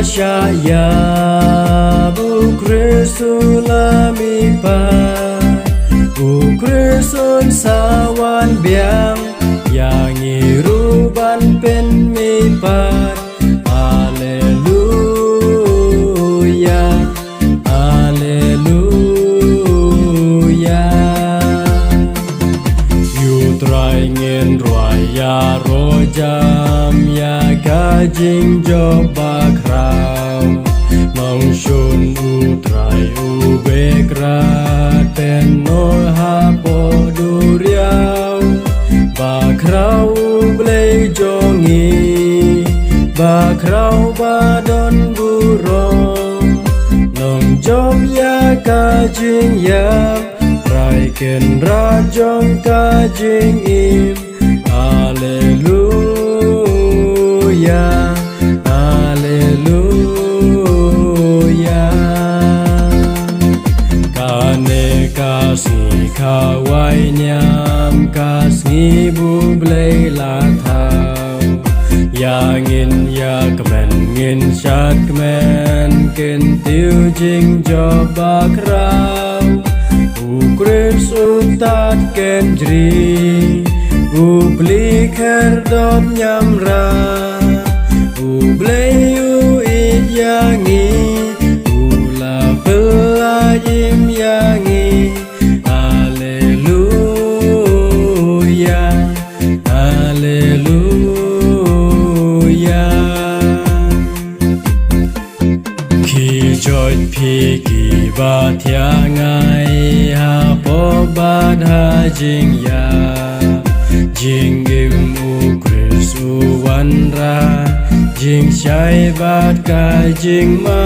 Shaya Bukrisulamipa Bukrisun sawan biang yang iruban pen mipat Haleluya Haleluya Yutrai ngin raya rojam ya kajing jobak rau Nong shun utrai ubekrat tenol hapo duriau Bakrau blei jongi Bakrau badon burong Nong job ya kajing yam Raiken rajong kajing im Haleluya Haleluya Kane kasih kawai nyam kasih bublei latau Yang in ya kemen ngin syat kemen kin tiu jing jobak rau Ukrip sutat ken jri Ubli kerdot nyamra Ublei uit yangi Ula pelayim yangi Haleluya Haleluya Ki jod pi ki bat yangai Ha po bat ha jing ya Jing im ukris uwan ra Jing syai bat ka jing ma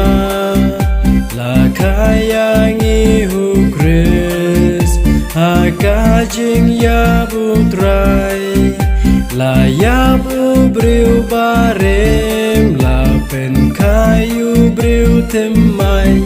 La kayang ihu kris Ha ka jing ya butrai La ya bu briu barem La pen kayu briu temai